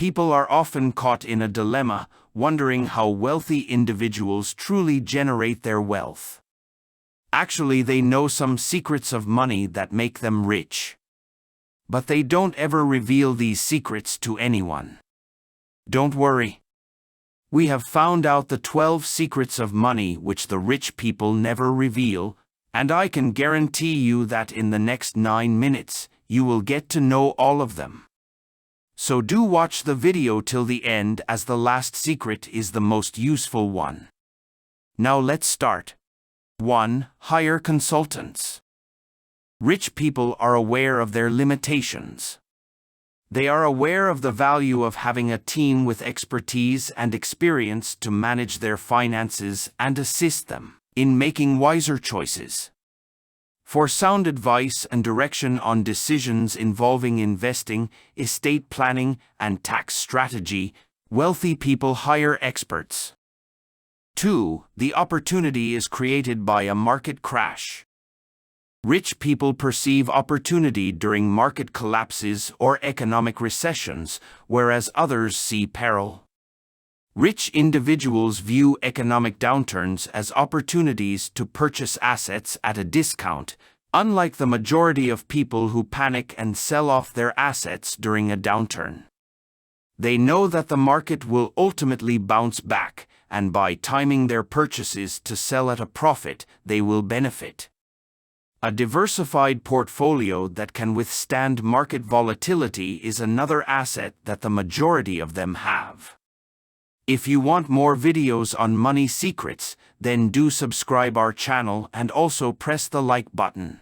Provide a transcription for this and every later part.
People are often caught in a dilemma, wondering how wealthy individuals truly generate their wealth. Actually, they know some secrets of money that make them rich. But they don't ever reveal these secrets to anyone. Don't worry. We have found out the 12 secrets of money which the rich people never reveal, and I can guarantee you that in the next 9 minutes, you will get to know all of them. So do watch the video till the end, as the last secret is the most useful one. Now let's start. 1. Hire consultants. Rich people are aware of their limitations. They are aware of the value of having a team with expertise and experience to manage their finances and assist them in making wiser choices. For sound advice and direction on decisions involving investing, estate planning, and tax strategy, wealthy people hire experts. 2. The opportunity is created by a market crash. Rich people perceive opportunity during market collapses or economic recessions, whereas others see peril. Rich individuals view economic downturns as opportunities to purchase assets at a discount, unlike the majority of people who panic and sell off their assets during a downturn. They know that the market will ultimately bounce back, and by timing their purchases to sell at a profit, they will benefit. A diversified portfolio that can withstand market volatility is another asset that the majority of them have. If you want more videos on money secrets, then do subscribe our channel and also press the like button.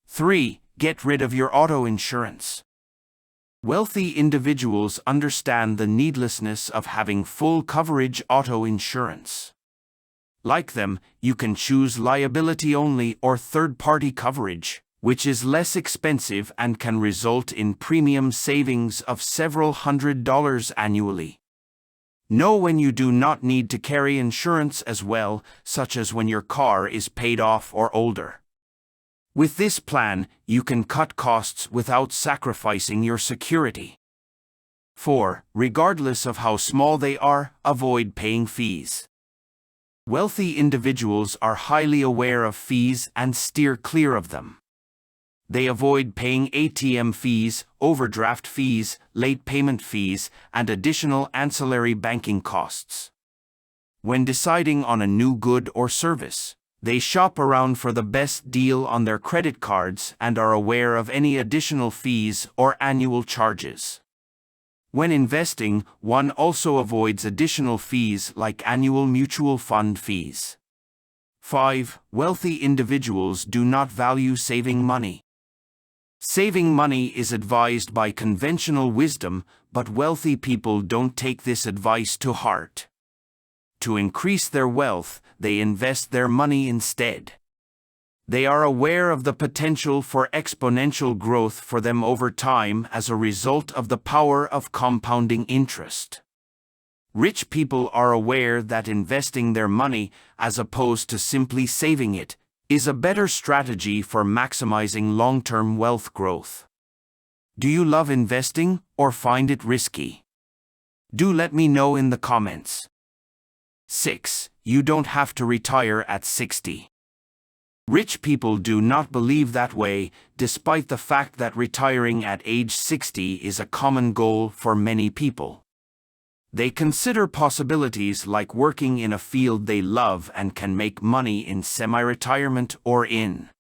3. Get rid of your auto insurance. Wealthy individuals understand the needlessness of having full coverage auto insurance. Like them, you can choose liability only or third-party coverage, which is less expensive and can result in premium savings of several $100s annually. Know when you do not need to carry insurance as well, such as when your car is paid off or older. With this plan, you can cut costs without sacrificing your security. 4. Regardless of how small they are, avoid paying fees. Wealthy individuals are highly aware of fees and steer clear of them. They avoid paying ATM fees, overdraft fees, late payment fees, and additional ancillary banking costs. When deciding on a new good or service, they shop around for the best deal on their credit cards and are aware of any additional fees or annual charges. When investing, one also avoids additional fees like annual mutual fund fees. 5. Wealthy individuals do not value saving money. Saving money is advised by conventional wisdom, but wealthy people don't take this advice to heart. To increase their wealth, they invest their money instead. They are aware of the potential for exponential growth for them over time as a result of the power of compounding interest. Rich people are aware that investing their money, as opposed to simply saving it, is a better strategy for maximizing long-term wealth growth. Do you love investing or find it risky? Do let me know in the comments. 6. You don't have to retire at 60. Rich people do not believe that way, despite the fact that retiring at age 60 is a common goal for many people. They consider possibilities like working in a field they love and can make money in semi-retirement or in.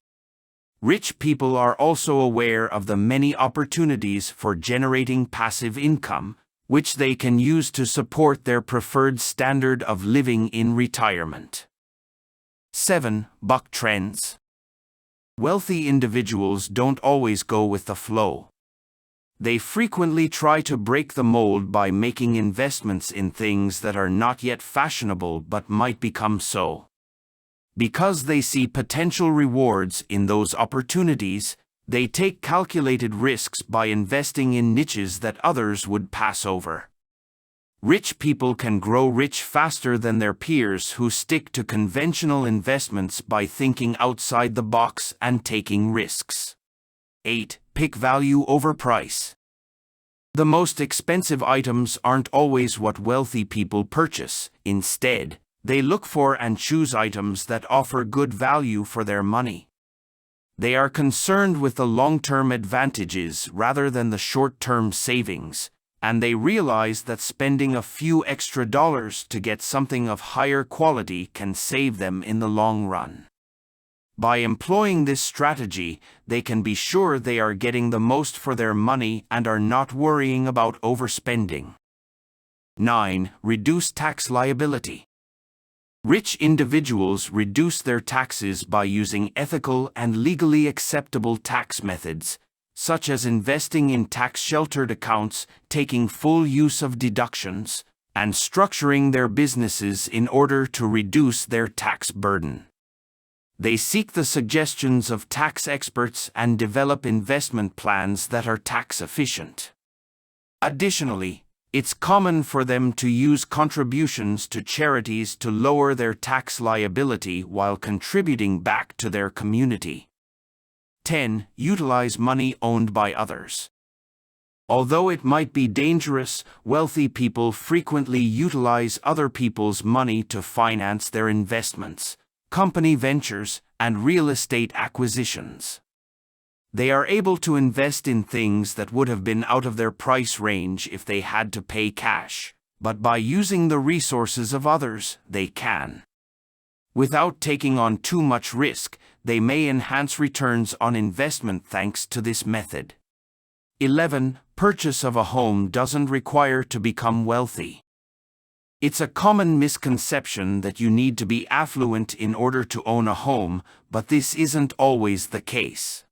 Rich people are also aware of the many opportunities for generating passive income, which they can use to support their preferred standard of living in retirement. 7. Buck trends. Wealthy individuals don't always go with the flow. They frequently try to break the mold by making investments in things that are not yet fashionable but might become so. Because they see potential rewards in those opportunities, they take calculated risks by investing in niches that others would pass over. Rich people can grow rich faster than their peers who stick to conventional investments by thinking outside the box and taking risks. 8. Pick value over price. The most expensive items aren't always what wealthy people purchase. Instead, they look for and choose items that offer good value for their money. They are concerned with the long-term advantages rather than the short-term savings, and they realize that spending a few extra dollars to get something of higher quality can save them in the long run. By employing this strategy, they can be sure they are getting the most for their money and are not worrying about overspending. 9. Reduce tax liability. Rich individuals reduce their taxes by using ethical and legally acceptable tax methods, such as investing in tax-sheltered accounts, taking full use of deductions, and structuring their businesses in order to reduce their tax burden. They seek the suggestions of tax experts and develop investment plans that are tax efficient. Additionally, it's common for them to use contributions to charities to lower their tax liability while contributing back to their community. 10. Utilize money owned by others. Although it might be dangerous, wealthy people frequently utilize other people's money to finance their investments, company ventures, and real estate acquisitions. They are able to invest in things that would have been out of their price range if they had to pay cash, but by using the resources of others, they can. Without taking on too much risk, they may enhance returns on investment thanks to this method. 11. Purchase of a home doesn't require to become wealthy. It's a common misconception that you need to be affluent in order to own a home, but this isn't always the case.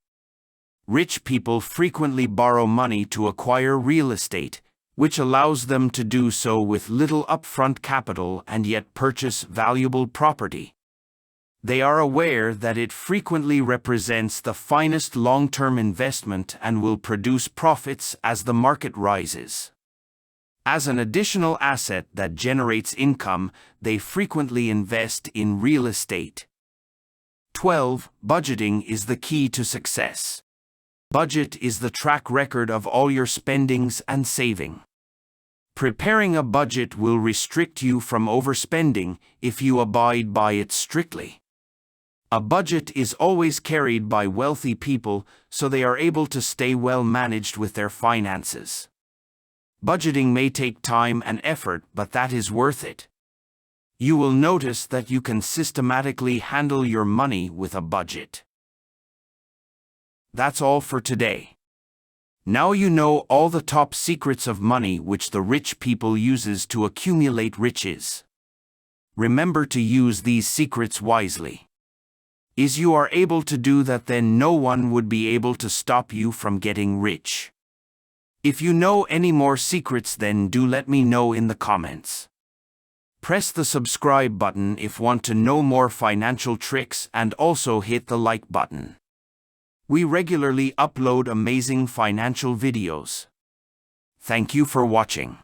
Rich people frequently borrow money to acquire real estate, which allows them to do so with little upfront capital and yet purchase valuable property. They are aware that it frequently represents the finest long-term investment and will produce profits as the market rises. As an additional asset that generates income, they frequently invest in real estate. 12. Budgeting is the key to success. Budget is the track record of all your spendings and saving. Preparing a budget will restrict you from overspending if you abide by it strictly. A budget is always carried by wealthy people, so they are able to stay well managed with their finances. Budgeting may take time and effort, but that is worth it. You will notice that you can systematically handle your money with a budget. That's all for today. Now you know all the top secrets of money which the rich people uses to accumulate riches. Remember to use these secrets wisely. If you are able to do that, then no one would be able to stop you from getting rich. If you know any more secrets, then do let me know in the comments. Press the subscribe button if you want to know more financial tricks, and also hit the like button. We regularly upload amazing financial videos. Thank you for watching.